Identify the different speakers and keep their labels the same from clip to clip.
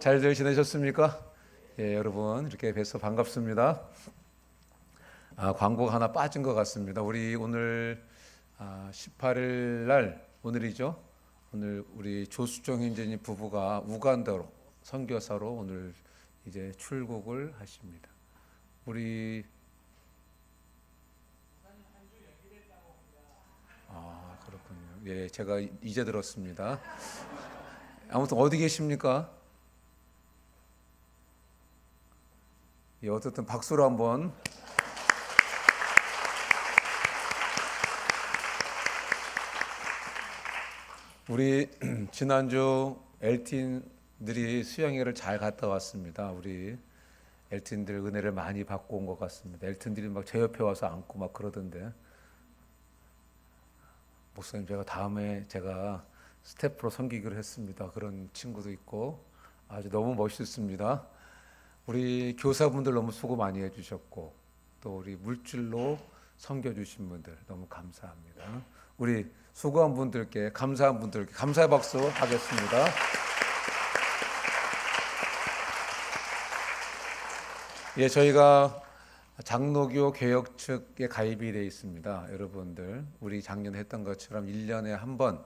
Speaker 1: 잘들 지내셨습니까? 예, 여러분 이렇게 뵈서 반갑습니다. 광고가 하나 빠진 것 같습니다. 우리 오늘 18일 날 오늘이죠. 오늘 우리 조수정 형제님 부부가 우간다로 선교사로 오늘 이제 출국을 하십니다. 우리 그렇군요. 예, 제가 이제 들었습니다. 아무튼 어디 계십니까? 예, 어쨌든 박수로 한번. 우리 지난주 엘틴들이 수영회를 잘 갔다 왔습니다. 우리 엘틴들 은혜를 많이 받고 온 것 같습니다. 엘틴들이 막 제 옆에 와서 앉고 막 그러던데, 목사님 제가 다음에 제가 스태프로 섬기기로 했습니다. 그런 친구도 있고 아주 너무 멋있습니다. 우리 교사분들 너무 수고 많이 해주셨고 또 우리 물질로 섬겨주신 분들 너무 감사합니다. 우리 수고한 분들께 감사한 분들께 감사의 박수 하겠습니다. 예, 저희가 장로교 개혁 측에 가입이 되어 있습니다. 여러분들 우리 작년에 했던 것처럼 1년에 한 번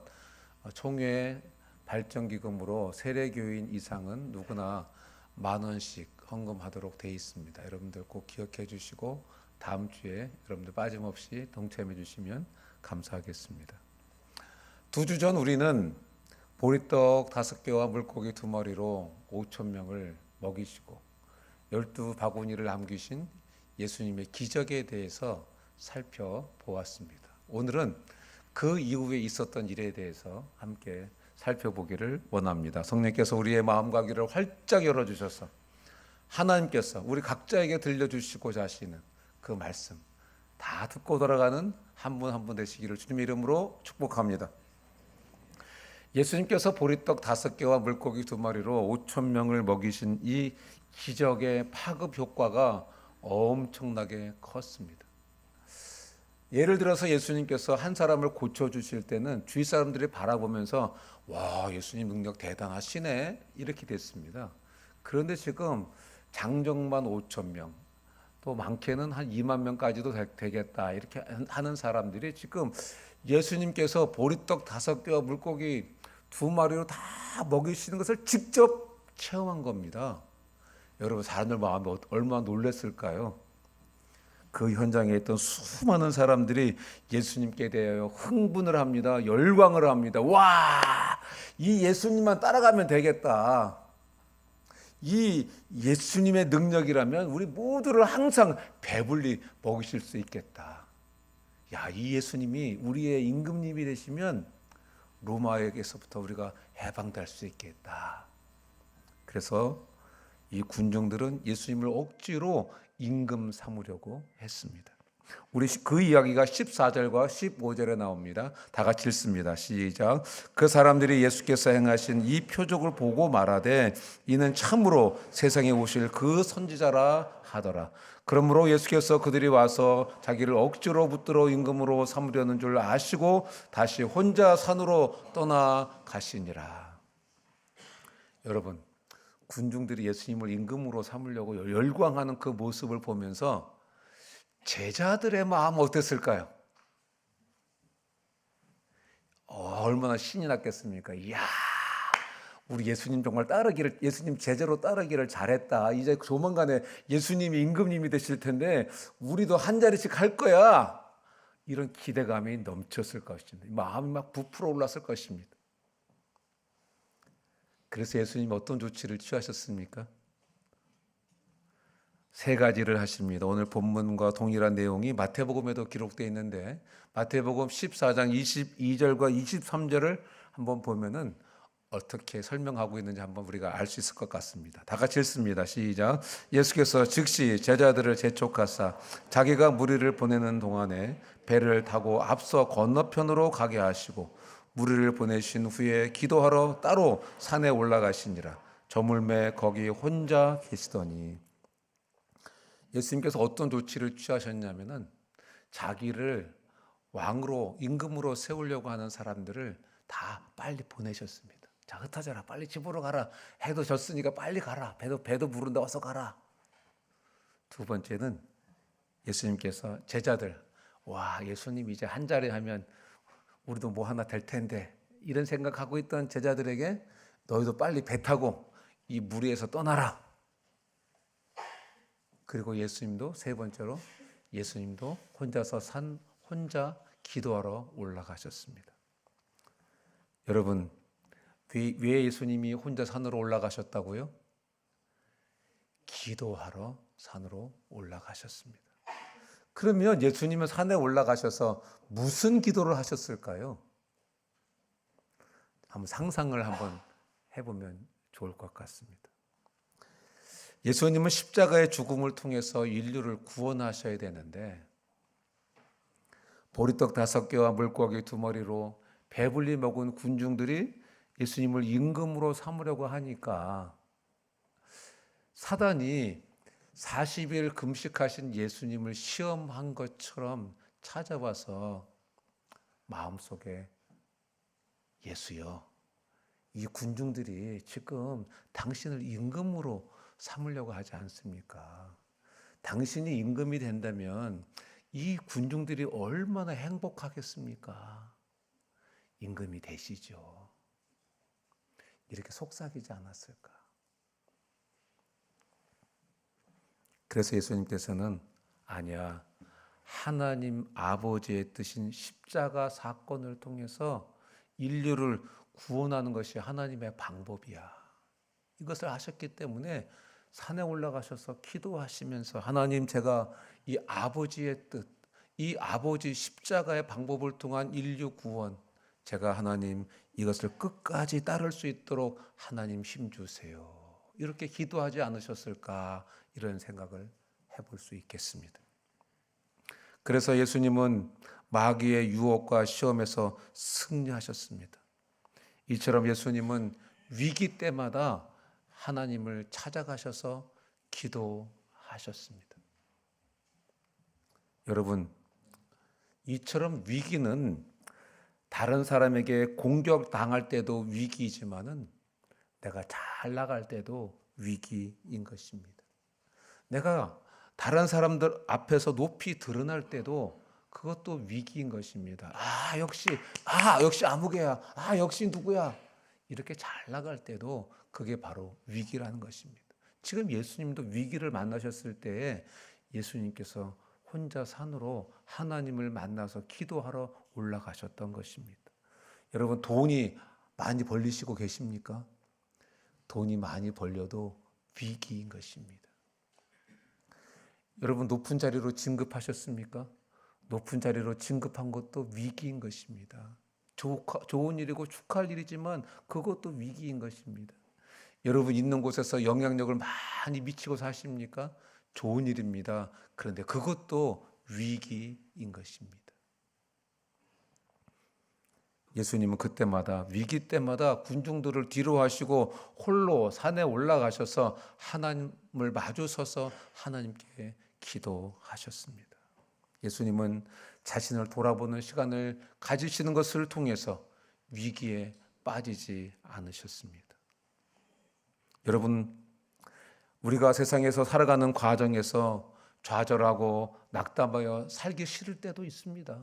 Speaker 1: 총회 발전기금으로 세례교인 이상은 누구나 10,000원씩 헌금하도록 되어 있습니다. 여러분들 꼭 기억해 주시고 다음 주에 여러분들 빠짐없이 동참해 주시면 감사하겠습니다. 2주 전 우리는 보리떡 5개와 물고기 2마리로 5,000명을 먹이시고 12바구니를 남기신 예수님의 기적에 대해서 살펴보았습니다. 오늘은 그 이후에 있었던 일에 대해서 함께 살펴보기를 원합니다. 성령께서 우리의 마음과 귀를 활짝 열어주셔서 하나님께서 우리 각자에게 들려주시고자 하시는 그 말씀 다 듣고 돌아가는 한 분 한 분 되시기를 주님의 이름으로 축복합니다. 예수님께서 보리떡 5개와 물고기 2마리로 5,000명을 먹이신 이 기적의 파급 효과가 엄청나게 컸습니다. 예를 들어서 예수님께서 한 사람을 고쳐주실 때는 주위 사람들이 바라보면서 와, 예수님 능력 대단하시네 이렇게 됐습니다. 그런데 지금 장정만 5,000명 또 많게는 한 2만 명까지도 되겠다 이렇게 하는 사람들이 지금 예수님께서 보리떡 5개와 물고기 2마리로 다 먹이시는 것을 직접 체험한 겁니다. 여러분 사람들 마음이 얼마나 놀랐을까요? 그 현장에 있던 수많은 사람들이 예수님께 대하여 흥분을 합니다. 열광을 합니다. 와, 이 예수님만 따라가면 되겠다. 이 예수님의 능력이라면 우리 모두를 항상 배불리 먹이실 수 있겠다. 야, 이 예수님이 우리의 임금님이 되시면 로마에게서부터 우리가 해방될 수 있겠다. 그래서 이 군중들은 예수님을 억지로 임금 삼으려고 했습니다. 우리 그 이야기가 14절과 15절에 나옵니다. 다 같이 읽습니다. 시작. 그 사람들이 예수께서 행하신 이 표적을 보고 말하되 이는 참으로 세상에 오실 그 선지자라 하더라. 그러므로 예수께서 그들이 와서 자기를 억지로 붙들어 임금으로 삼으려는 줄 아시고 다시 혼자 산으로 떠나가시니라. 여러분, 군중들이 예수님을 임금으로 삼으려고 열광하는 그 모습을 보면서 제자들의 마음 어땠을까요? 얼마나 신이 났겠습니까? 이야, 우리 예수님 정말 예수님 제자로 따르기를 잘했다. 이제 조만간에 예수님이 임금님이 되실 텐데 우리도 한 자리씩 할 거야. 이런 기대감이 넘쳤을 것입니다. 마음이 막 부풀어 올랐을 것입니다. 그래서 예수님 어떤 조치를 취하셨습니까? 3가지를 하십니다. 오늘 본문과 동일한 내용이 마태복음에도 기록되어 있는데 마태복음 14장 22절과 23절을 한번 보면은 어떻게 설명하고 있는지 한번 우리가 알 수 있을 것 같습니다. 다 같이 읽습니다. 시작. 예수께서 즉시 제자들을 재촉하사 자기가 무리를 보내는 동안에 배를 타고 앞서 건너편으로 가게 하시고 무리를 보내신 후에 기도하러 따로 산에 올라가시니라. 저물매 거기 혼자 계시더니 예수님께서 어떤 조치를 취하셨냐면은 자기를 왕으로 임금으로 세우려고 하는 사람들을 다 빨리 보내셨습니다. 자, 흩어져라. 빨리 집으로 가라. 해도 졌으니까 빨리 가라. 배도 부른다. 어서 가라. 두 번째는 예수님께서 제자들, 와, 예수님 이제 한 자리 하면 우리도 뭐 하나 될 텐데, 이런 생각하고 있던 제자들에게 너희도 빨리 배 타고 이 무리에서 떠나라. 그리고 예수님도 세 번째로 예수님도 혼자서 혼자 기도하러 올라가셨습니다. 여러분, 왜 예수님이 혼자 산으로 올라가셨다고요? 기도하러 산으로 올라가셨습니다. 그러면 예수님은 산에 올라가셔서 무슨 기도를 하셨을까요? 한번 상상을 해보면 좋을 것 같습니다. 예수님은 십자가의 죽음을 통해서 인류를 구원하셔야 되는데 보리떡 5개와 물고기 2마리로 배불리 먹은 군중들이 예수님을 임금으로 삼으려고 하니까 사단이 40일 금식하신 예수님을 시험한 것처럼 찾아와서 마음속에 예수여, 이 군중들이 지금 당신을 임금으로 삼으려고 하지 않습니까? 당신이 임금이 된다면 이 군중들이 얼마나 행복하겠습니까? 임금이 되시죠. 이렇게 속삭이지 않았을까? 그래서 예수님께서는 아니야, 하나님 아버지의 뜻인 십자가 사건을 통해서 인류를 구원하는 것이 하나님의 방법이야. 이것을 아셨기 때문에 산에 올라가셔서 기도하시면서 하나님, 제가 이 아버지의 뜻, 이 아버지 십자가의 방법을 통한 인류 구원, 제가 하나님 이것을 끝까지 따를 수 있도록 하나님 힘주세요. 이렇게 기도하지 않으셨을까, 이런 생각을 해볼 수 있겠습니다. 그래서 예수님은 마귀의 유혹과 시험에서 승리하셨습니다. 이처럼 예수님은 위기 때마다 하나님을 찾아가셔서 기도하셨습니다. 여러분, 이처럼 위기는 다른 사람에게 공격당할 때도 위기이지만은 내가 잘 나갈 때도 위기인 것입니다. 내가 다른 사람들 앞에서 높이 드러날 때도 그것도 위기인 것입니다. 역시 아무개야. 역시 누구야. 이렇게 잘 나갈 때도 그게 바로 위기라는 것입니다. 지금 예수님도 위기를 만나셨을 때에 예수님께서 혼자 산으로 하나님을 만나서 기도하러 올라가셨던 것입니다. 여러분, 돈이 많이 벌리시고 계십니까? 돈이 많이 벌려도 위기인 것입니다. 여러분, 높은 자리로 진급하셨습니까? 높은 자리로 진급한 것도 위기인 것입니다. 좋은 일이고 축하할 일이지만 그것도 위기인 것입니다. 여러분, 있는 곳에서 영향력을 많이 미치고 사십니까? 좋은 일입니다. 그런데 그것도 위기인 것입니다. 예수님은 그때마다, 위기 때마다 군중들을 뒤로 하시고 홀로 산에 올라가셔서 하나님을 마주서서 하나님께 기도하셨습니다. 예수님은 자신을 돌아보는 시간을 가지시는 것을 통해서 위기에 빠지지 않으셨습니다. 여러분, 우리가 세상에서 살아가는 과정에서 좌절하고 낙담하여 살기 싫을 때도 있습니다.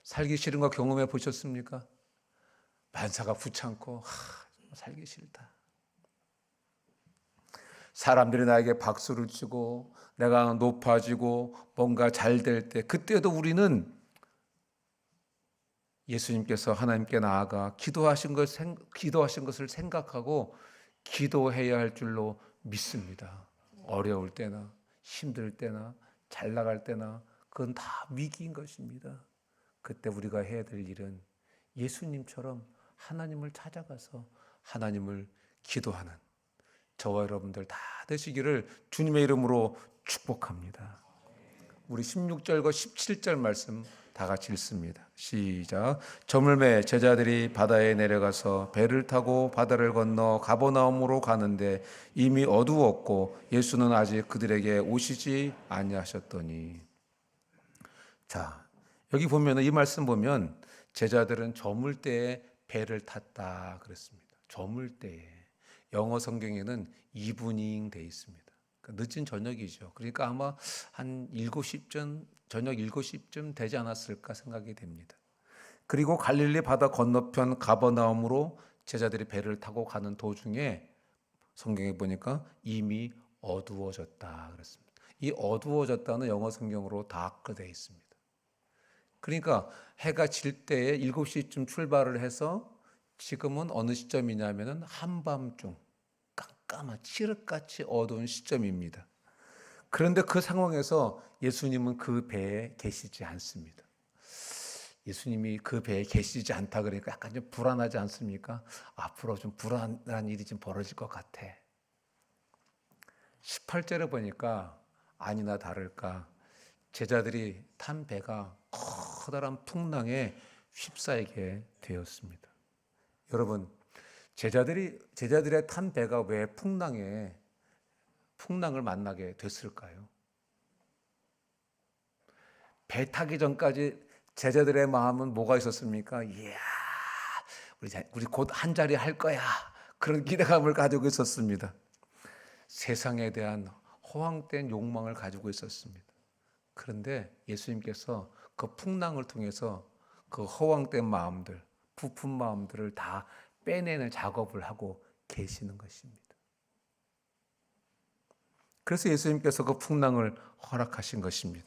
Speaker 1: 살기 싫은 거 경험해 보셨습니까? 만사가 부창고 살기 싫다. 사람들이 나에게 박수를 치고 내가 높아지고 뭔가 잘 될 때, 그때도 우리는 예수님께서 하나님께 나아가 기도하신 것을 생각하고 기도해야 할 줄로 믿습니다. 어려울 때나 힘들 때나 잘 나갈 때나 그건 다 위기인 것입니다. 그때 우리가 해야 될 일은 예수님처럼 하나님을 찾아가서 하나님을 기도하는 저와 여러분들 다 되시기를 주님의 이름으로 축복합니다. 우리 16절과 17절 말씀 다 같이 읽습니다. 시작. 저물매 제자들이 바다에 내려가서 배를 타고 바다를 건너 가버나움으로 가는데 이미 어두웠고 예수는 아직 그들에게 오시지 아니하셨더니. 자, 여기 보면 이 말씀 보면 제자들은 저물 때에 배를 탔다 그랬습니다. 저물 때에. 영어 성경에는 이브닝 돼 있습니다. 그러니까 늦은 저녁이죠. 그러니까 아마 한 7시쯤, 저녁 7시쯤 되지 않았을까 생각이 됩니다. 그리고 갈릴리 바다 건너편 가버나움으로 제자들이 배를 타고 가는 도중에 성경에 보니까 이미 어두워졌다 그랬습니다. 이 어두워졌다는 영어 성경으로 다크 되어 있습니다. 그러니까 해가 질 때에 7시쯤 출발을 해서 지금은 어느 시점이냐면은 한밤중 깜깜한 칠흑같이 어두운 시점입니다. 그런데 그 상황에서 예수님은 그 배에 계시지 않습니다. 예수님이 그 배에 계시지 않다 그러니까 약간 좀 불안하지 않습니까? 앞으로 좀 불안한 일이 좀 벌어질 것 같아. 18절에 보니까 아니나 다를까 제자들이 탄 배가 커다란 풍랑에 휩싸이게 되었습니다. 여러분, 제자들의 탄 배가 왜 풍랑을 만나게 됐을까요? 배 타기 전까지 제자들의 마음은 뭐가 있었습니까? 이야, 우리 곧 한 자리 할 거야. 그런 기대감을 가지고 있었습니다. 세상에 대한 허황된 욕망을 가지고 있었습니다. 그런데 예수님께서 그 풍랑을 통해서 그 허황된 마음들, 부푼 마음들을 다 빼내는 작업을 하고 계시는 것입니다. 그래서 예수님께서 그 풍랑을 허락하신 것입니다.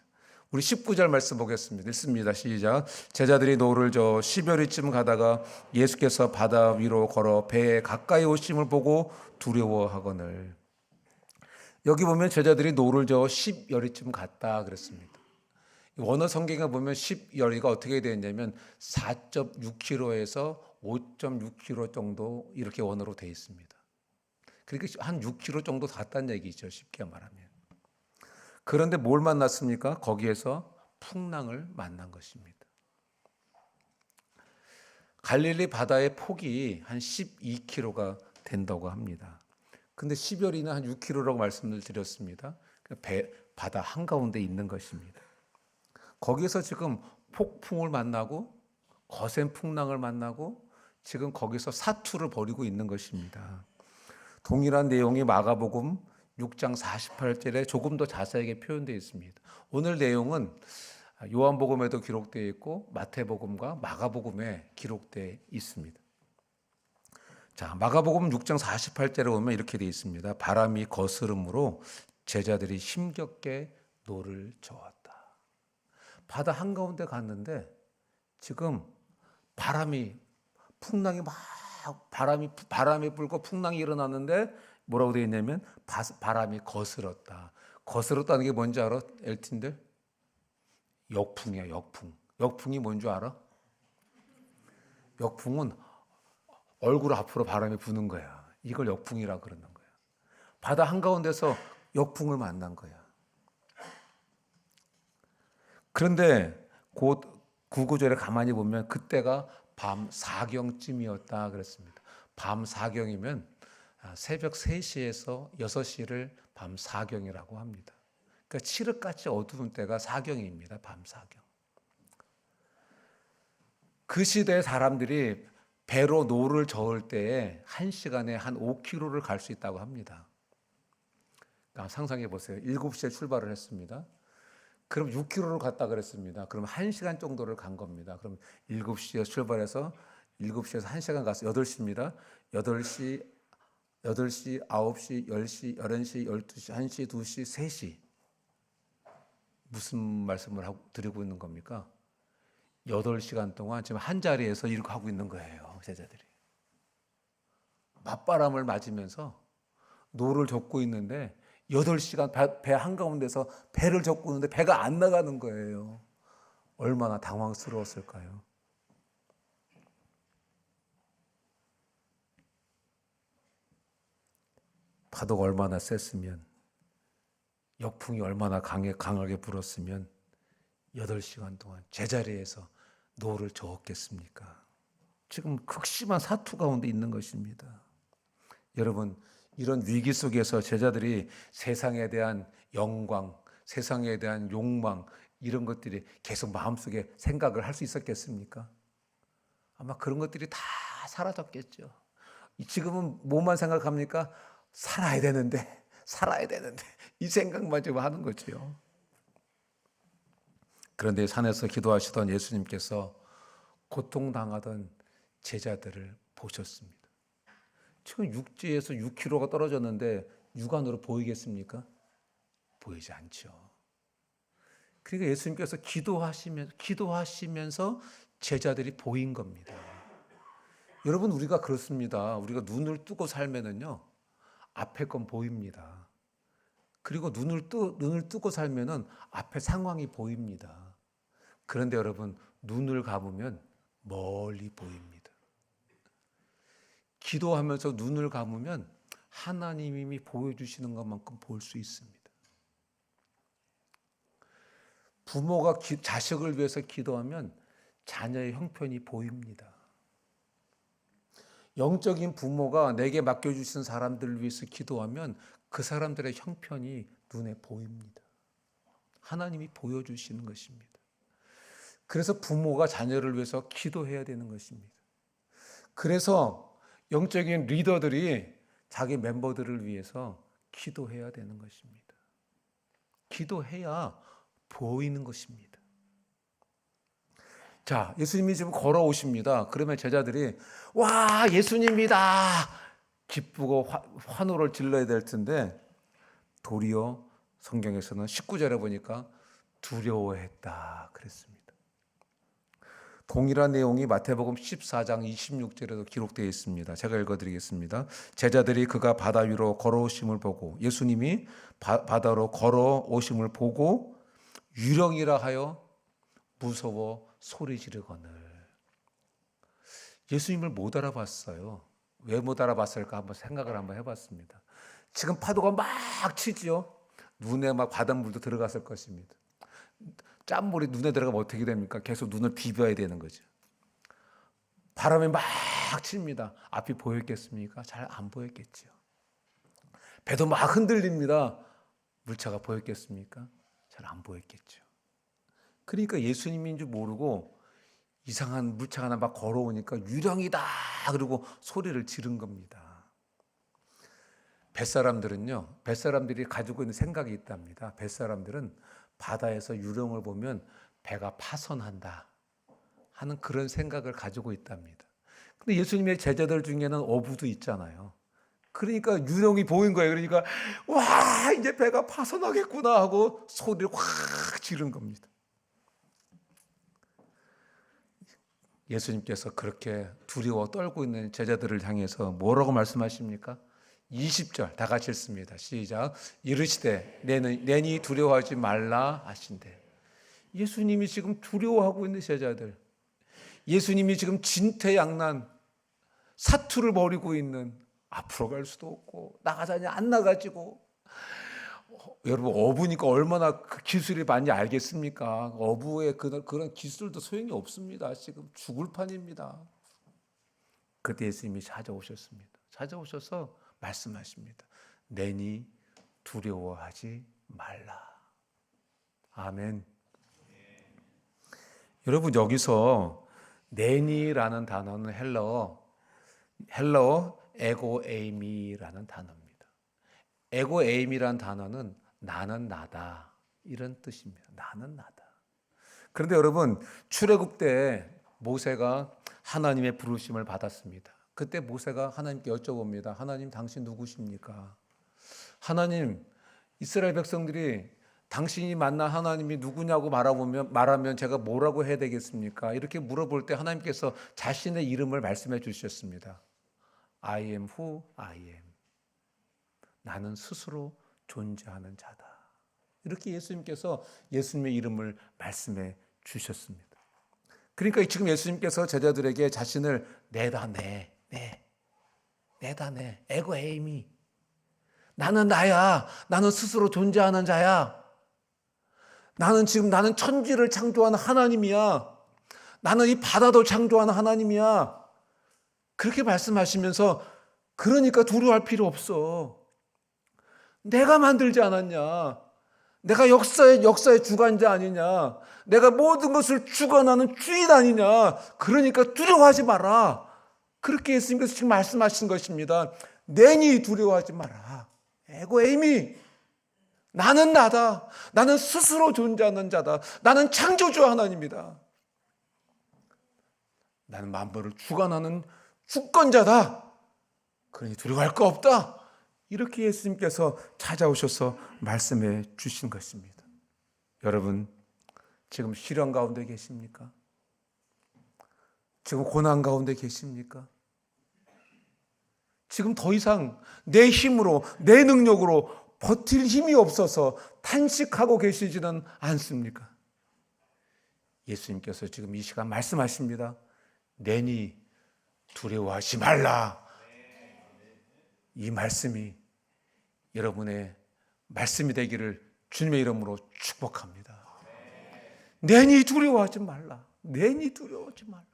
Speaker 1: 우리 19절 말씀 보겠습니다. 읽습니다. 시작. 제자들이 노를 저 10여리쯤 가다가 예수께서 바다 위로 걸어 배에 가까이 오심을 보고 두려워하거늘. 여기 보면 제자들이 노를 저 10여리쯤 갔다 그랬습니다. 원어 성경에 보면 10여리가 어떻게 되어 있냐면 4.6km에서 5.6km 정도 이렇게 원어로 되어 있습니다. 그러니까 한 6km 정도 갔다는 얘기죠. 쉽게 말하면. 그런데 뭘 만났습니까? 거기에서 풍랑을 만난 것입니다. 갈릴리 바다의 폭이 한 12km가 된다고 합니다. 근데 10여리는 한 6km라고 말씀을 드렸습니다. 바다 한가운데 있는 것입니다. 거기서 지금 폭풍을 만나고 거센 풍랑을 만나고 지금 거기서 사투를 벌이고 있는 것입니다. 동일한 내용이 마가복음 6장 48절에 조금 더 자세하게 표현되어 있습니다. 오늘 내용은 요한복음에도 기록되어 있고 마태복음과 마가복음에 기록되어 있습니다. 자, 마가복음 6장 48절에 보면 이렇게 되어 있습니다. 바람이 거스름으로 제자들이 힘겹게 노를 저었다. 바다 한가운데 갔는데 지금 풍랑이 막 바람이 불고 풍랑이 일어났는데 뭐라고 되어 있냐면 바람이 거스렀다. 거스렀다는 게 뭔지 알아? 엘틴들? 역풍이야, 역풍. 역풍이 뭔 줄 알아? 역풍은 얼굴 앞으로 바람이 부는 거야. 이걸 역풍이라 그러는 거야. 바다 한가운데서 역풍을 만난 거야. 그런데 곧 9구절에 가만히 보면 그때가 밤 4경쯤이었다 그랬습니다. 밤 4경이면 새벽 3시에서 6시를 밤 4경이라고 합니다. 그러니까 칠흑같이 어두운 때가 4경입니다. 밤 4경. 그 시대의 사람들이 배로 노를 저을 때에 1시간에 한 5km를 갈 수 있다고 합니다. 그러니까 상상해 보세요. 7시에 출발을 했습니다. 그럼 6km를 갔다 그랬습니다. 그럼 1시간 정도를 간 겁니다. 그럼 7시에 출발해서 7시에서 1시간 가서 8시입니다. 8시, 9시, 10시, 11시, 12시, 1시, 2시, 3시. 무슨 말씀을 드리고 있는 겁니까? 8시간 동안 지금 한 자리에서 이렇게 하고 있는 거예요. 제자들이. 맞바람을 맞으면서 노를 젓고 있는데 8시간 배 한가운데서 배를 젓고 있는데 배가 안 나가는 거예요. 얼마나 당황스러웠을까요? 파도가 얼마나 셌으면, 역풍이 얼마나 강하게 불었으면 8시간 동안 제자리에서 노를 저었겠습니까? 지금 극심한 사투 가운데 있는 것입니다. 여러분, 이런 위기 속에서 제자들이 세상에 대한 영광, 세상에 대한 욕망, 이런 것들이 계속 마음속에 생각을 할 수 있었겠습니까? 아마 그런 것들이 다 사라졌겠죠. 지금은 뭐만 생각합니까? 살아야 되는데, 살아야 되는데 이 생각만 지금 하는 거죠. 그런데 산에서 기도하시던 예수님께서 고통당하던 제자들을 보셨습니다. 지금 육지에서 6km가 떨어졌는데 육안으로 보이겠습니까? 보이지 않죠. 그러니까 예수님께서 기도하시면서 제자들이 보인 겁니다. 여러분, 우리가 그렇습니다. 우리가 눈을 뜨고 살면은요, 앞에 건 보입니다. 그리고 눈을 뜨고 살면은 앞에 상황이 보입니다. 그런데 여러분, 눈을 감으면 멀리 보입니다. 기도하면서 눈을 감으면 하나님이 보여주시는 것만큼 볼 수 있습니다. 부모가 자식을 위해서 기도하면 자녀의 형편이 보입니다. 영적인 부모가 내게 맡겨주신 사람들을 위해서 기도하면 그 사람들의 형편이 눈에 보입니다. 하나님이 보여주시는 것입니다. 그래서 부모가 자녀를 위해서 기도해야 되는 것입니다. 그래서 영적인 리더들이 자기 멤버들을 위해서 기도해야 되는 것입니다. 기도해야 보이는 것입니다. 자, 예수님이 지금 걸어오십니다. 그러면 제자들이 와, 예수님이다! 기쁘고 환호를 질러야 될 텐데 도리어 성경에서는 19절에 보니까 두려워했다 그랬습니다. 동일한 내용이 마태복음 14장 26절에도 기록되어 있습니다. 제가 읽어드리겠습니다. 제자들이 그가 바다 위로 걸어오심을 보고 예수님이 바다로 걸어오심을 보고 유령이라 하여 무서워 소리 지르거늘. 예수님을 못 알아봤어요. 왜 못 알아봤을까 한번 생각을 한번 해봤습니다. 지금 파도가 막 치지요. 눈에 막 바닷물도 들어갔을 것입니다. 짠물이 눈에 들어가면 어떻게 됩니까? 계속 눈을 비벼야 되는 거죠. 바람이 막 칩니다. 앞이 보였겠습니까? 잘 안 보였겠죠. 배도 막 흔들립니다. 물차가 보였겠습니까? 잘 안 보였겠죠. 그러니까 예수님인 줄 모르고 이상한 물차가 하나 막 걸어오니까 유령이다 그러고 소리를 지른 겁니다. 뱃사람들이 가지고 있는 생각이 있답니다. 뱃사람들은 바다에서 유령을 보면 배가 파손한다 하는 그런 생각을 가지고 있답니다. 근데 예수님의 제자들 중에는 어부도 있잖아요. 그러니까 유령이 보인 거예요. 그러니까 와, 이제 배가 파손하겠구나 하고 소리를 확 지른 겁니다. 예수님께서 그렇게 두려워 떨고 있는 제자들을 향해서 뭐라고 말씀하십니까? 20절 다 같이 읽습니다. 시작. 이르시되 내니 두려워하지 말라 하신대. 예수님이 지금 두려워하고 있는 제자들, 예수님이 지금 진퇴양난 사투를 벌이고 있는, 앞으로 갈 수도 없고 나가자니 안 나가지고, 여러분 어부니까 얼마나 그 기술이 많이 알겠습니까? 어부의 그런 기술도 소용이 없습니다. 지금 죽을 판입니다. 그때 예수님이 찾아오셨습니다. 찾아오셔서 말씀하십니다. 내니 두려워하지 말라. 아멘. 여러분, 여기서 내니라는 단어는 헬러 에고에이미라는 단어입니다. 에고에이미라는 단어는 나는 나다 이런 뜻입니다. 나는 나다. 그런데 여러분, 출애굽 때 모세가 하나님의 부르심을 받았습니다. 그때 모세가 하나님께 여쭤봅니다. 하나님, 당신 누구십니까? 하나님, 이스라엘 백성들이 당신이 만난 하나님이 누구냐고 말하면 제가 뭐라고 해야 되겠습니까? 이렇게 물어볼 때 하나님께서 자신의 이름을 말씀해 주셨습니다. I am who I am. 나는 스스로 존재하는 자다. 이렇게 예수님께서 예수님의 이름을 말씀해 주셨습니다. 그러니까 지금 예수님께서 제자들에게 자신을 내다 내. 에고 에이미. 나는 나야. 나는 스스로 존재하는 자야. 나는 천지를 창조하는 하나님이야. 나는 이 바다도 창조하는 하나님이야. 그렇게 말씀하시면서, 그러니까 두려워할 필요 없어. 내가 만들지 않았냐? 내가 역사의 주관자 아니냐? 내가 모든 것을 주관하는 주인 아니냐? 그러니까 두려워하지 마라. 그렇게 예수님께서 지금 말씀하신 것입니다. 내니 두려워하지 마라. 에고 에이미. 나는 나다. 나는 스스로 존재하는 자다. 나는 창조주 하나님이다. 나는 만물을 주관하는 주권자다. 그러니 두려워할 거 없다. 이렇게 예수님께서 찾아오셔서 말씀해 주신 것입니다. 여러분, 지금 시련 가운데 계십니까? 지금 고난 가운데 계십니까? 지금 더 이상 내 힘으로, 내 능력으로 버틸 힘이 없어서 탄식하고 계시지는 않습니까? 예수님께서 지금 이 시간 말씀하십니다. 내니 두려워하지 말라. 이 말씀이 여러분의 말씀이 되기를 주님의 이름으로 축복합니다. 내니 두려워하지 말라. 내니 두려워하지 말라.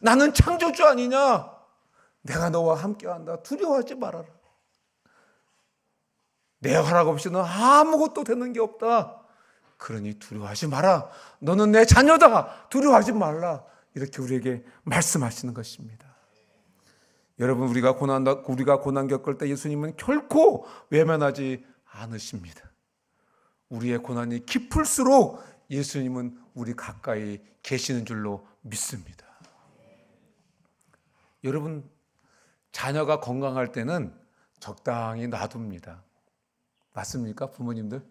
Speaker 1: 나는 창조주 아니냐? 내가 너와 함께한다. 두려워하지 말아라. 내 허락 없이는 아무것도 되는 게 없다. 그러니 두려워하지 마라. 너는 내 자녀다. 두려워하지 말라. 이렇게 우리에게 말씀하시는 것입니다. 여러분, 우리가 고난 겪을 때 예수님은 결코 외면하지 않으십니다. 우리의 고난이 깊을수록 예수님은 우리 가까이 계시는 줄로 믿습니다. 여러분, 자녀가 건강할 때는 적당히 놔둡니다. 맞습니까, 부모님들?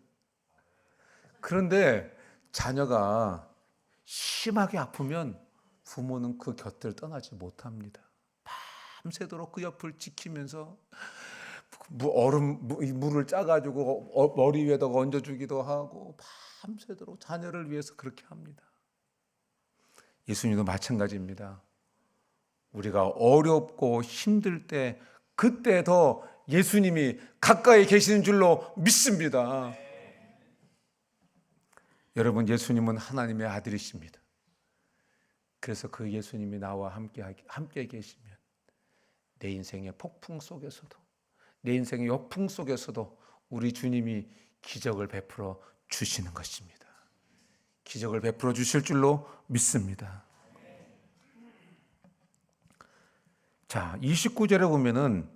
Speaker 1: 그런데 자녀가 심하게 아프면 부모는 그 곁을 떠나지 못합니다. 밤새도록 그 옆을 지키면서 물을 짜가지고 머리 위에다가 얹어주기도 하고 밤새도록 자녀를 위해서 그렇게 합니다. 예수님도 마찬가지입니다. 우리가 어렵고 힘들 때 그때 더 예수님이 가까이 계시는 줄로 믿습니다. 여러분, 예수님은 하나님의 아들이십니다. 그래서 그 예수님이 나와 함께 계시면 내 인생의 폭풍 속에서도, 내 인생의 역풍 속에서도 우리 주님이 기적을 베풀어 주시는 것입니다. 기적을 베풀어 주실 줄로 믿습니다. 자, 29절에 보면은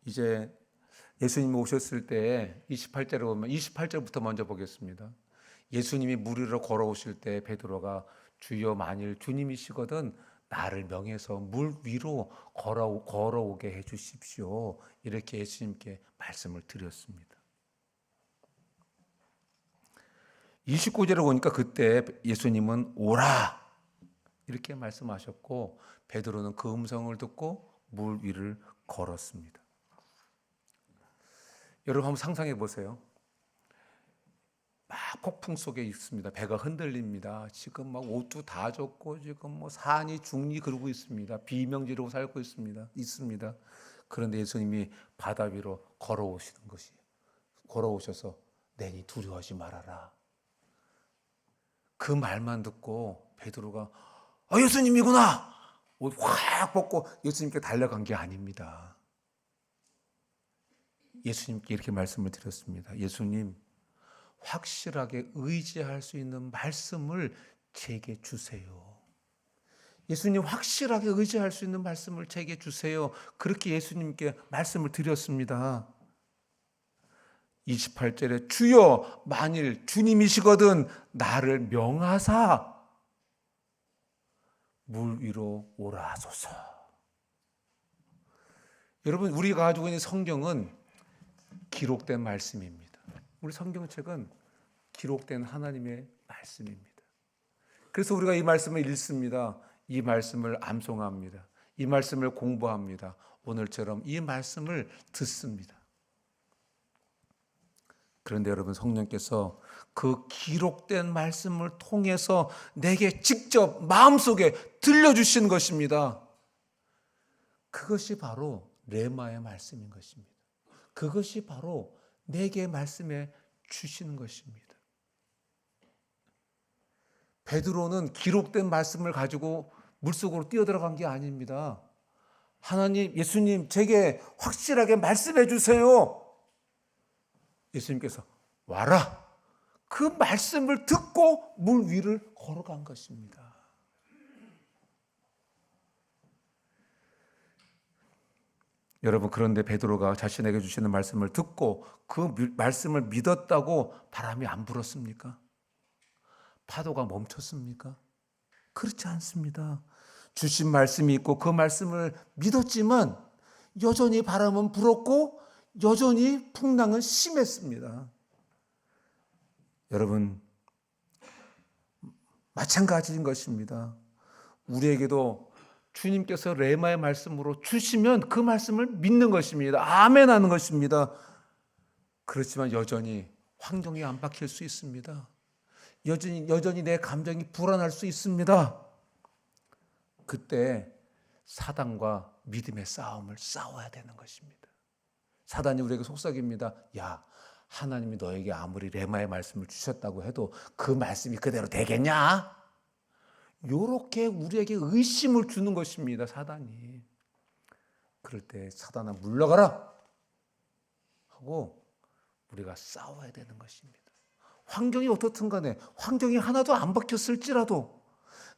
Speaker 1: 이제 예수님이 오셨을 때 28절에 보면 28절부터 먼저 보겠습니다. 예수님이 물 위로 걸어오실 때 베드로가 주여 만일 주님이시거든 나를 명해서 물 위로 걸어오게 해 주십시오. 이렇게 예수님께 말씀을 드렸습니다. 29절에 보니까 그때 예수님은 오라 이렇게 말씀하셨고 베드로는 그 음성을 듣고 물 위를 걸었습니다. 여러분 한번 상상해 보세요. 막 폭풍 속에 있습니다. 배가 흔들립니다. 지금 막 옷도 다 젖고 지금 뭐 산이 중리 그러고 있습니다. 비명지르고 살고 있습니다. 그런데 예수님이 바다 위로 걸어오시는 것이에요. 걸어오셔서 내니 두려워하지 말아라. 그 말만 듣고 베드로가 예수님이구나. 옷 확 벗고 예수님께 달려간 게 아닙니다. 예수님께 이렇게 말씀을 드렸습니다. 예수님, 확실하게 의지할 수 있는 말씀을 제게 주세요. 예수님, 확실하게 의지할 수 있는 말씀을 제게 주세요. 그렇게 예수님께 말씀을 드렸습니다. 28절에 주여 만일 주님이시거든 나를 명하사 물 위로 오라 하소서. 여러분, 우리가 가지고 있는 성경은 기록된 말씀입니다. 우리 성경책은 기록된 하나님의 말씀입니다. 그래서 우리가 이 말씀을 읽습니다. 이 말씀을 암송합니다. 이 말씀을 공부합니다. 오늘처럼 이 말씀을 듣습니다. 그런데 여러분, 성령께서 그 기록된 말씀을 통해서 내게 직접 마음속에 들려주신 것입니다. 그것이 바로 레마의 말씀인 것입니다. 그것이 바로 내게 말씀해 주시는 것입니다. 베드로는 기록된 말씀을 가지고 물속으로 뛰어들어간 게 아닙니다. 하나님, 예수님, 제게 확실하게 말씀해 주세요. 예수님께서 와라. 그 말씀을 듣고 물 위를 걸어간 것입니다. 여러분, 그런데 베드로가 자신에게 주시는 말씀을 듣고 그 말씀을 믿었다고 바람이 안 불었습니까? 파도가 멈췄습니까? 그렇지 않습니다. 주신 말씀이 있고 그 말씀을 믿었지만 여전히 바람은 불었고 여전히 풍랑은 심했습니다. 여러분, 마찬가지인 것입니다. 우리에게도 주님께서 레마의 말씀으로 주시면 그 말씀을 믿는 것입니다. 아멘 하는 것입니다. 그렇지만 여전히 환경이 안 바뀔 수 있습니다. 여전히 내 감정이 불안할 수 있습니다. 그때 사단과 믿음의 싸움을 싸워야 되는 것입니다. 사단이 우리에게 속삭입니다. 야, 하나님이 너에게 아무리 레마의 말씀을 주셨다고 해도 그 말씀이 그대로 되겠냐? 요렇게 우리에게 의심을 주는 것입니다. 사단이. 그럴 때 사단아 물러가라 하고 우리가 싸워야 되는 것입니다. 환경이 어떻든 간에 환경이 하나도 안 바뀌었을지라도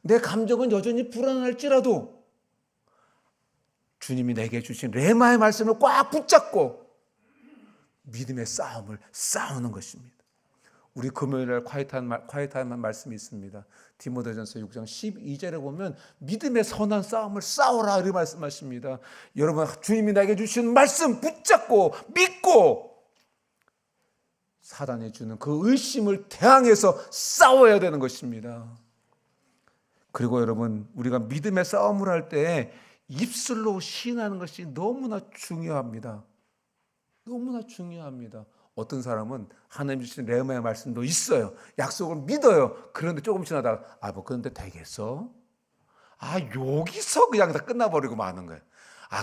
Speaker 1: 내 감정은 여전히 불안할지라도 주님이 내게 주신 레마의 말씀을 꽉 붙잡고 믿음의 싸움을 싸우는 것입니다. 우리 금요일날 콰이타임한 말씀이 있습니다. 디모데전서 6장 12절에 보면 믿음의 선한 싸움을 싸워라 이렇게 말씀하십니다. 여러분, 주님이 나에게 주신 말씀 붙잡고 믿고 사단이 주는 그 의심을 대항해서 싸워야 되는 것입니다. 그리고 여러분, 우리가 믿음의 싸움을 할 때 입술로 시인하는 것이 너무나 중요합니다. 너무나 중요합니다. 어떤 사람은 하나님 주신 레마의 말씀도 있어요. 약속을 믿어요. 그런데 조금 지나다가 뭐 그런데 되겠어? 여기서 그냥 다 끝나버리고 마는 거예요.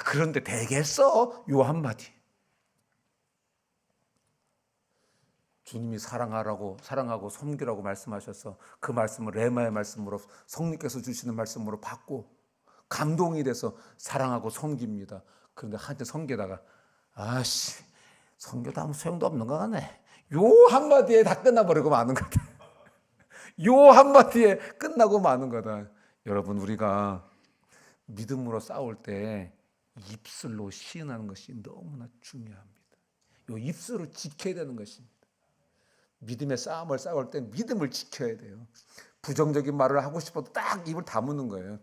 Speaker 1: 그런데 되겠어? 요 한마디. 주님이 사랑하고 섬기라고 말씀하셔서 그 말씀을 레마의 말씀으로 성령께서 주시는 말씀으로 받고 감동이 돼서 사랑하고 섬깁니다. 그런데 한때 섬기다가 성교도 아무 소용도 없는 거 같네. 요 한마디에 다 끝나버리고 마는 거다. 요 한마디에 끝나고 마는 거다. 여러분, 우리가 믿음으로 싸울 때 입술로 시인하는 것이 너무나 중요합니다. 요 입술을 지켜야 되는 것입니다. 믿음의 싸움을 싸울 때 믿음을 지켜야 돼요. 부정적인 말을 하고 싶어도 딱 입을 다무는 거예요.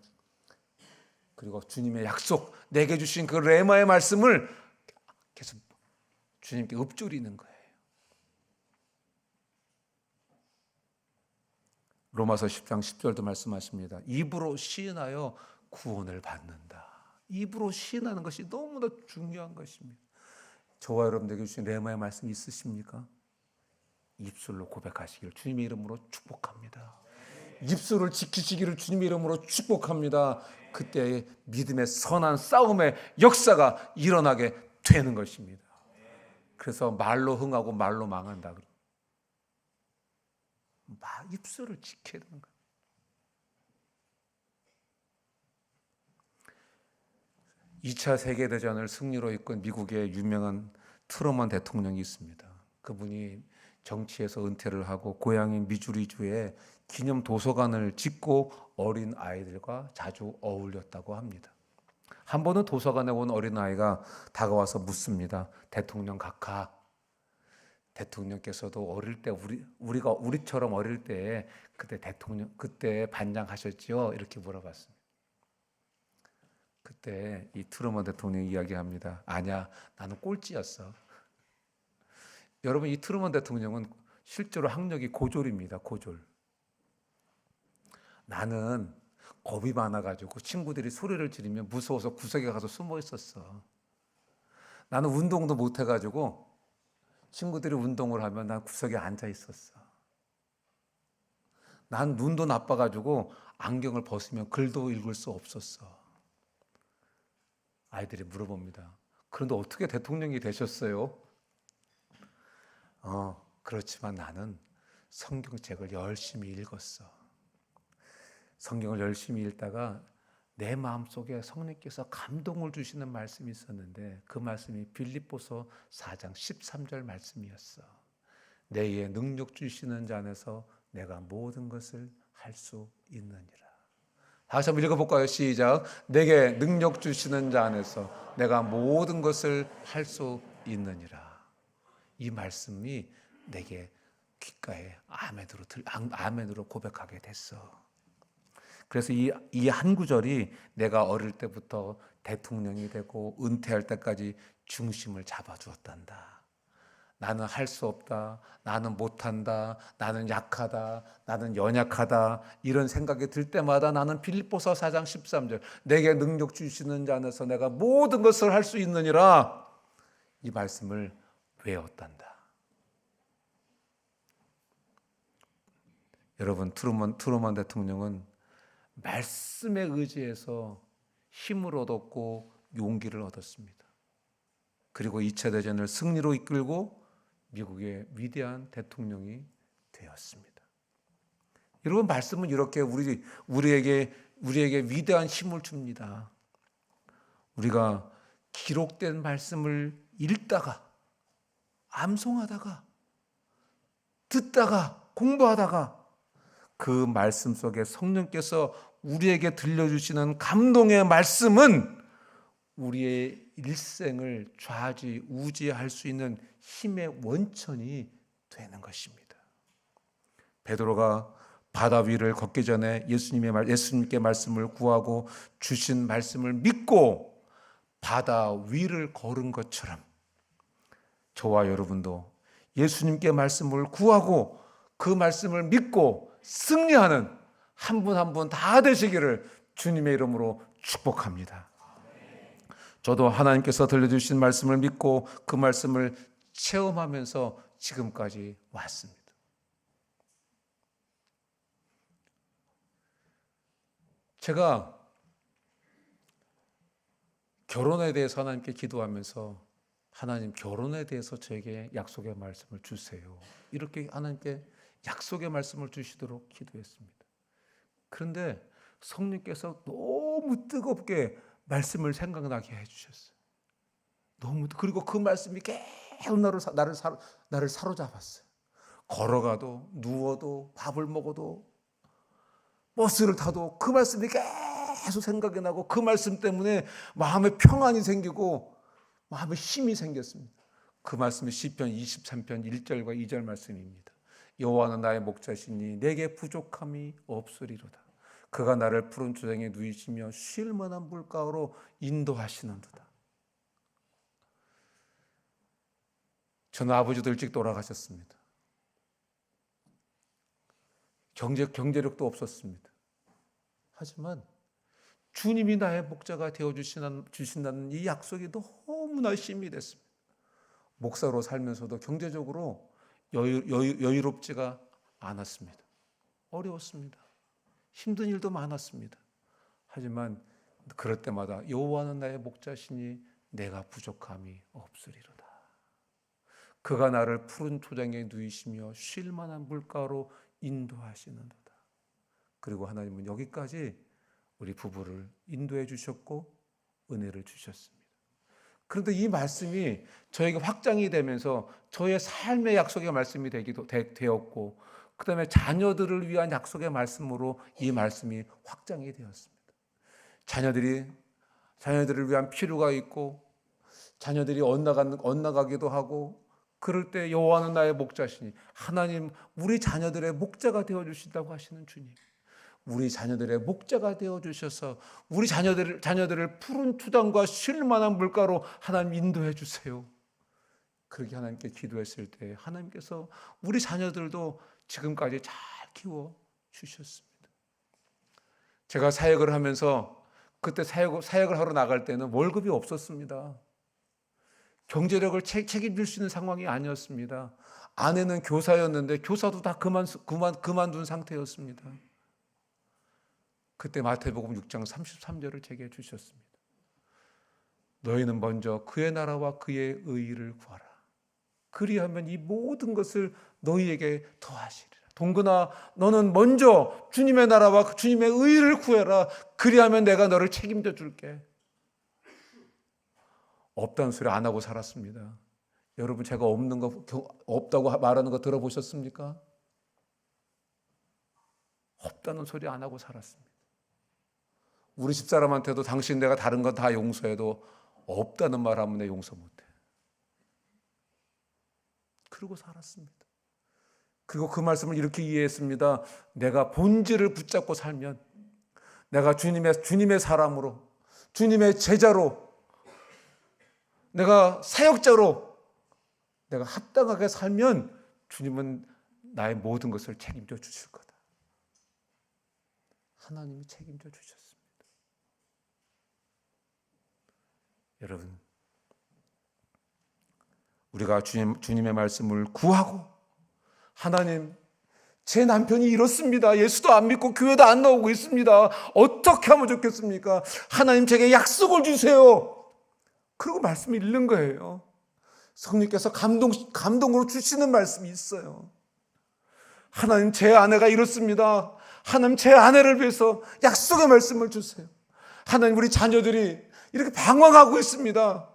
Speaker 1: 그리고 주님의 약속, 내게 주신 그 레마의 말씀을 계속 주님께 읊조리는 거예요. 로마서 10장 10절도 말씀하십니다. 입으로 시인하여 구원을 받는다. 입으로 시인하는 것이 너무나 중요한 것입니다. 저와 여러분들에게 주신 레마의 말씀 있으십니까? 입술로 고백하시기를 주님의 이름으로 축복합니다. 입술을 지키시기를 주님의 이름으로 축복합니다. 그때 믿음의 선한 싸움의 역사가 일어나게 되는 것입니다. 그래서 말로 흥하고 말로 망한다. 입술을 지켜야 되는 거예요. (2차) 세계대전을 승리로 이끈 미국의 유명한 트루먼 대통령이 있습니다. 그분이 정치에서 은퇴를 하고 고향인 미주리주에 기념 도서관을 짓고 어린 아이들과 자주 어울렸다고 합니다. 한 번은 도서관에 온 어린아이가 다가와서 묻습니다. 대통령 각하, 대통령께서도 어릴 때 우리처럼 어릴 때 그때 반장하셨지요? 이렇게 물어봤습니다. 그때 이 트루먼 대통령이 이야기합니다. 아니야, 나는 꼴찌였어. 여러분, 이 트루먼 대통령은 실제로 학력이 고졸입니다. 고졸. 나는 겁이 많아가지고 친구들이 소리를 지르면 무서워서 구석에 가서 숨어 있었어. 나는 운동도 못해가지고 친구들이 운동을 하면 난 구석에 앉아 있었어. 난 눈도 나빠가지고 안경을 벗으면 글도 읽을 수 없었어. 아이들이 물어봅니다. 그런데 어떻게 대통령이 되셨어요? 그렇지만 나는 성경책을 열심히 읽었어. 성경을 열심히 읽다가 내 마음속에 성령께서 감동을 주시는 말씀이 있었는데 그 말씀이 빌립보서 4장 13절 말씀이었어. 내게 능력 주시는 자 안에서 내가 모든 것을 할 수 있느니라. 다시 한번 읽어볼까요? 시작. 내게 능력 주시는 자 안에서 내가 모든 것을 할 수 있느니라. 이 말씀이 내게 귓가에 아멘으로 고백하게 됐어. 그래서 이 한 구절이 내가 어릴 때부터 대통령이 되고 은퇴할 때까지 중심을 잡아주었단다. 나는 할 수 없다. 나는 못한다. 나는 약하다. 나는 연약하다. 이런 생각이 들 때마다 나는 빌립보서 4장 13절 내게 능력 주시는 자 안에서 내가 모든 것을 할 수 있느니라. 이 말씀을 외웠단다. 여러분, 트루먼 대통령은 말씀에 의지해서 힘을 얻었고 용기를 얻었습니다. 그리고 2차 대전을 승리로 이끌고 미국의 위대한 대통령이 되었습니다. 여러분, 말씀은 이렇게 우리에게 위대한 힘을 줍니다. 우리가 기록된 말씀을 읽다가, 암송하다가, 듣다가, 공부하다가 그 말씀 속에 성령께서 우리에게 들려주시는 감동의 말씀은 우리의 일생을 좌지우지할 수 있는 힘의 원천이 되는 것입니다. 베드로가 바다 위를 걷기 전에 예수님께 말씀을 구하고 주신 말씀을 믿고 바다 위를 걸은 것처럼 저와 여러분도 예수님께 말씀을 구하고 그 말씀을 믿고 승리하는 한 분 한 분 다 되시기를 주님의 이름으로 축복합니다. 저도 하나님께서 들려주신 말씀을 믿고 그 말씀을 체험하면서 지금까지 왔습니다. 제가 결혼에 대해서 하나님께 기도하면서 하나님, 결혼에 대해서 저에게 약속의 말씀을 주세요. 이렇게 하나님께 약속의 말씀을 주시도록 기도했습니다. 그런데 성령께서 너무 뜨겁게 말씀을 생각나게 해주셨어요. 그리고 그 말씀이 계속 나를 사로잡았어요. 걸어가도, 누워도, 밥을 먹어도, 버스를 타도 그 말씀이 계속 생각이 나고 그 말씀 때문에 마음에 평안이 생기고 마음에 힘이 생겼습니다. 그 말씀이 시편 23편 1절과 2절 말씀입니다. 여호와는 나의 목자시니 내게 부족함이 없으리로다. 그가 나를 푸른 초장에 누이시며 쉴 만한 물가로 인도하시는도다. 저는 아버지도 일찍 돌아가셨습니다. 경제력도 없었습니다. 하지만 주님이 나의 목자가 되어주신다는 이 약속이 너무나 힘이 됐습니다. 목사로 살면서도 경제적으로 여유롭지가 않았습니다. 어려웠습니다. 힘든 일도 많았습니다. 하지만 그럴 때마다 여호와는 나의 목자시니 내가 부족함이 없으리로다. 그가 나를 푸른 초장에 누이시며 쉴 만한 물가로 인도하시는도다. 그리고 하나님은 여기까지 우리 부부를 인도해 주셨고 은혜를 주셨습니다. 그런데 이 말씀이 저에게 확장이 되면서 저의 삶의 약속의 말씀이 되었고, 그 다음에 자녀들을 위한 약속의 말씀으로 이 말씀이 확장이 되었습니다. 자녀들을 위한 필요가 있고 자녀들이 엇나가기도 하고, 그럴 때 여호와는 나의 목자시니, 하나님 우리 자녀들의 목자가 되어주신다고 하시는 주님, 우리 자녀들의 목자가 되어주셔서 우리 자녀들을 푸른 초장과 쉴 만한 물가로 하나님 인도해 주세요. 그렇게 하나님께 기도했을 때 하나님께서 우리 자녀들도 지금까지 잘 키워 주셨습니다. 제가 사역을 하면서 그때 사역을 하러 나갈 때는 월급이 없었습니다. 경제력을 책임질 수 있는 상황이 아니었습니다. 아내는 교사였는데 교사도 다 그만둔 상태였습니다. 그때 마태복음 6장 33절을 제게 주셨습니다. 너희는 먼저 그의 나라와 그의 의의를 구하라. 그리하면 이 모든 것을 너희에게 더하시리라. 동근아, 너는 먼저 주님의 나라와 주님의 의의를 구해라. 그리하면 내가 너를 책임져 줄게. 없다는 소리 안 하고 살았습니다. 여러분, 제가 없다고 말하는 거 들어보셨습니까? 없다는 소리 안 하고 살았습니다. 우리 집사람한테도 당신 내가 다른 건 다 용서해도 없다는 말 하면 내 용서 못해. 그러고 살았습니다. 그리고 그 말씀을 이렇게 이해했습니다. 내가 본질을 붙잡고 살면, 내가 주님의 사람으로, 주님의 제자로, 내가 사역자로 내가 합당하게 살면 주님은 나의 모든 것을 책임져 주실 거다. 하나님이 책임져 주셨습니다. 여러분, 우리가 주님의 말씀을 구하고, 하나님, 제 남편이 이렇습니다. 예수도 안 믿고 교회도 안 나오고 있습니다. 어떻게 하면 좋겠습니까? 하나님, 제게 약속을 주세요. 그리고 말씀을 읽는 거예요. 성령께서 감동으로 주시는 말씀이 있어요. 하나님, 제 아내가 이렇습니다. 하나님, 제 아내를 위해서 약속의 말씀을 주세요. 하나님, 우리 자녀들이 이렇게 방황하고 있습니다.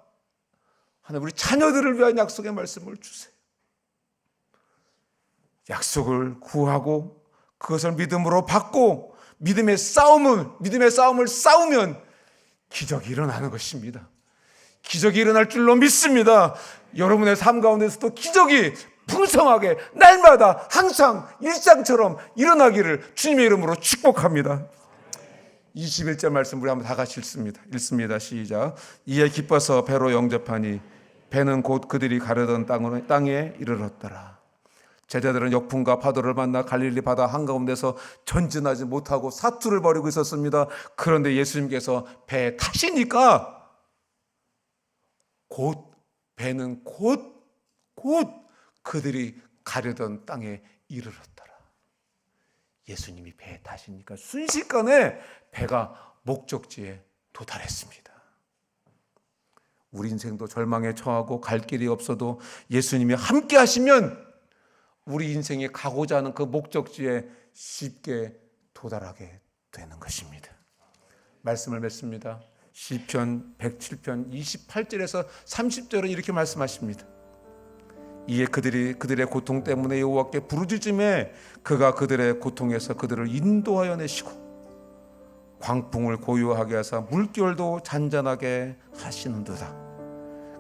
Speaker 1: 하나님, 우리 자녀들을 위한 약속의 말씀을 주세요. 약속을 구하고 그것을 믿음으로 받고 믿음의 싸움을 싸우면 기적이 일어나는 것입니다. 기적이 일어날 줄로 믿습니다. 여러분의 삶 가운데서도 기적이 풍성하게 날마다 항상 일상처럼 일어나기를 주님의 이름으로 축복합니다. 21절 말씀 우리 한번 다 같이 읽습니다. 시작. 이에 기뻐서 배로 영접하니 배는 곧 그들이 가려던 땅에 이르렀더라. 제자들은 역풍과 파도를 만나 갈릴리 바다 한가운데서 전진하지 못하고 사투를 벌이고 있었습니다. 그런데 예수님께서 배에 타시니까 배는 곧 그들이 가려던 땅에 이르렀더라. 예수님이 배에 타시니까 순식간에 배가 목적지에 도달했습니다. 우리 인생도 절망에 처하고 갈 길이 없어도 예수님이 함께 하시면 우리 인생이 가고자 하는 그 목적지에 쉽게 도달하게 되는 것입니다. 말씀을 맺습니다. 시편 107편 28절에서 30절은 이렇게 말씀하십니다. 이에 그들의 고통 때문에 여호와께 부르짖음에 그가 그들의 고통에서 그들을 인도하여 내시고 광풍을 고요하게 하사 물결도 잔잔하게 하시는도다.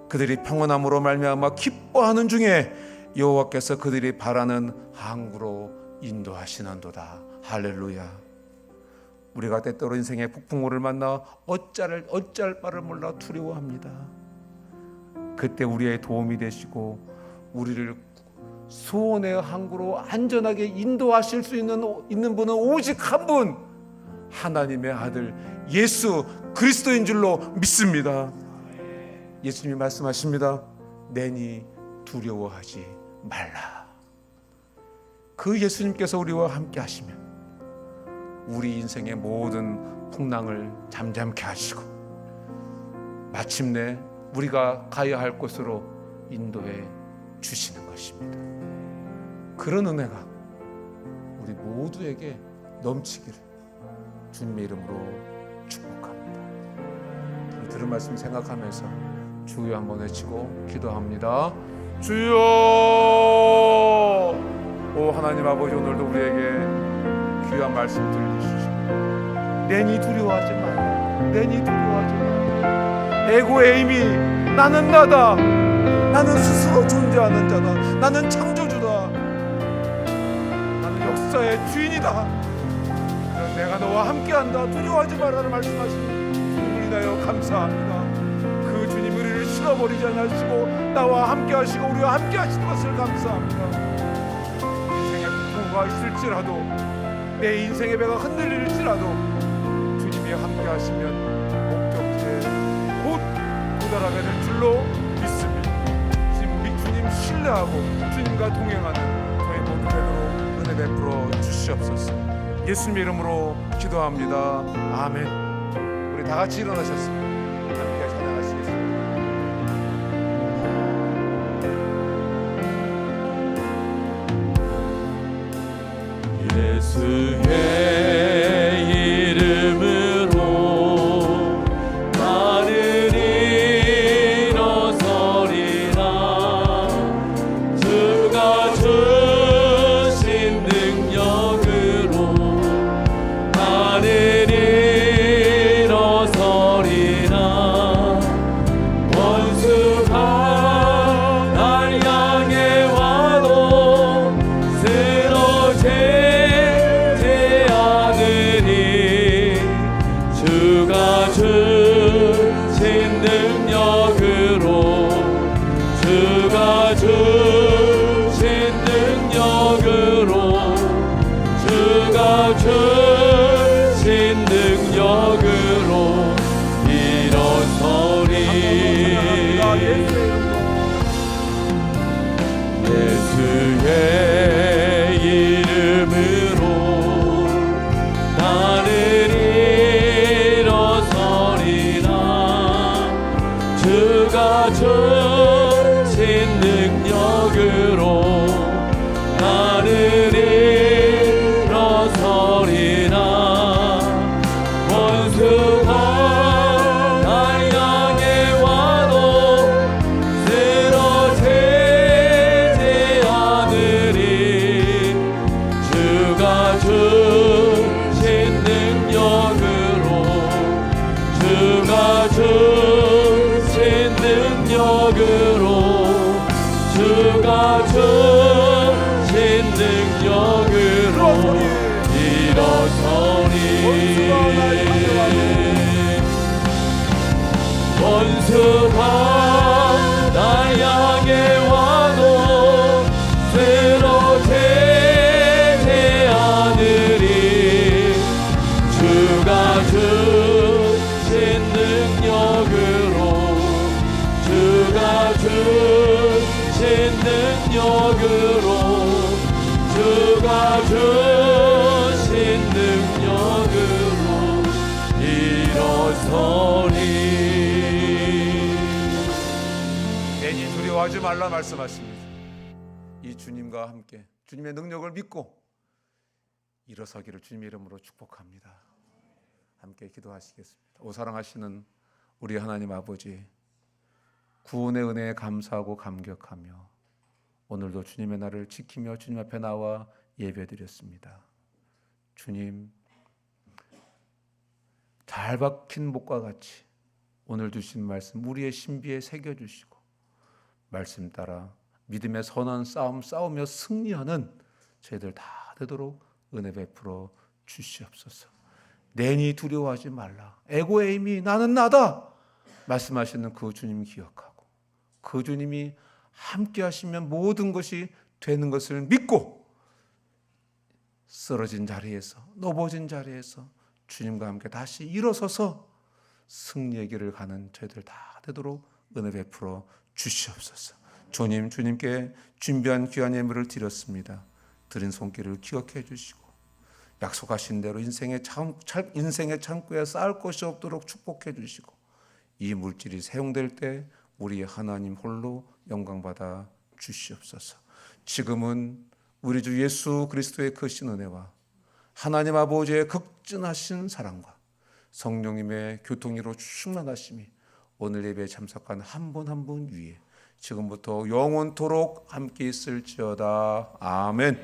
Speaker 1: 그들이 평안함으로 말미암아 기뻐하는 중에 여호와께서 그들이 바라는 항구로 인도하시는도다. 할렐루야. 우리가 때때로 인생의 폭풍우를 만나 어찌할 바를 몰라 두려워합니다. 그때 우리의 도움이 되시고 우리를 소원의 항구로 안전하게 인도하실 수 있는 분은 오직 한 분, 하나님의 아들 예수 그리스도인 줄로 믿습니다. 예수님이 말씀하십니다. 내니 두려워하지 말라. 그 예수님께서 우리와 함께 하시면 우리 인생의 모든 풍랑을 잠잠케 하시고 마침내 우리가 가야 할 곳으로 인도해 주시는 것입니다. 그런 은혜가 우리 모두에게 넘치기를 주님의 이름으로 축복합니다. 우리 들은 말씀 생각하면서 주여 한번 외치고 기도합니다. 주여! 오 하나님 아버지, 오늘도 우리에게 귀한 말씀 들려주시고 내니 두려워하지 말라. 내니 두려워하지 말라. 에고의 힘이 나는 나다. 나는 스스로 존재하는 자다. 나는 창조주다. 나는 역사의 주인이다. 내가 너와 함께한다. 두려워하지 말라는 말씀하시니 주님을 인하여 감사합니다. 그 주님 우리를 실어버리지 않으시고 나와 함께하시고 우리와 함께하시는 것을 감사합니다. 인생의 폭풍우가 있을지라도 내 인생의 배가 흔들릴지라도 주님이 함께하시면 목적지에 곧 도달하게 될 줄로 믿습니다. 주님 신뢰하고 주님과 동행하는 저희 모두 되도록 은혜 베풀어 주시옵소서. 예수님의 이름으로 기도합니다. 아멘. 우리 다 같이 일어나셨습니다. 함께 찬양하시겠습니다.
Speaker 2: 예수의 이름으로 나를 일어서리라. 주가 주신 능력으로 나를 주가 주신 능력으로 주가 주신 능력으로 일어서리 예수의 이름으로 나는 일어서리라 주가 주신 능력으로 나는 일어서리라 원수가 날 향해 와도 쓰러지지 않으리 주가 주신 능력으로 주가 주신 능력으로 주가 주신 능력으로 일어서리 원수가 날 향해 와도 쓰러지지 않으리 주가 주신 능력으로 주가 주신 능력으로 주가 주신 능력으로 일어서리
Speaker 1: 괜히 두려워하지 말라 말씀하십니다. 이 주님과 함께 주님의 능력을 믿고 일어서기를 주님의 이름으로 축복합니다. 함께 기도하시겠습니다. 오 사랑하시는 우리 하나님 아버지, 구원의 은혜에 감사하고 감격하며 오늘도 주님의 날을 지키며 주님 앞에 나와 예배드렸습니다. 주님, 잘 박힌 목과 같이 오늘 주신 말씀 우리의 신비에 새겨주시고 말씀 따라 믿음의 선한 싸움 싸우며 승리하는 저희들 다 되도록 은혜 베풀어 주시옵소서. 내니 두려워하지 말라. 에고의 힘이 나는 나다 말씀하시는 그 주님 기억하고 그 주님이 함께 하시면 모든 것이 되는 것을 믿고 쓰러진 자리에서 넘어진 자리에서 주님과 함께 다시 일어서서 승리의 길을 가는 저희들 다 되도록 은혜 베풀어 주시옵소서. 주님께 준비한 귀한 예물을 드렸습니다. 드린 손길을 기억해 주시고 약속하신 대로 인생의 창고에 쌓을 것이 없도록 축복해 주시고 이 물질이 사용될 때 우리 하나님 홀로 영광받아 주시옵소서. 지금은 우리 주 예수 그리스도의 크신 은혜와 하나님 아버지의 극진하신 사랑과 성령님의 교통으로 충만하심이 오늘 예배에 참석한 한 분 한 분 위에 지금부터 영원토록 함께 있을지어다. 아멘.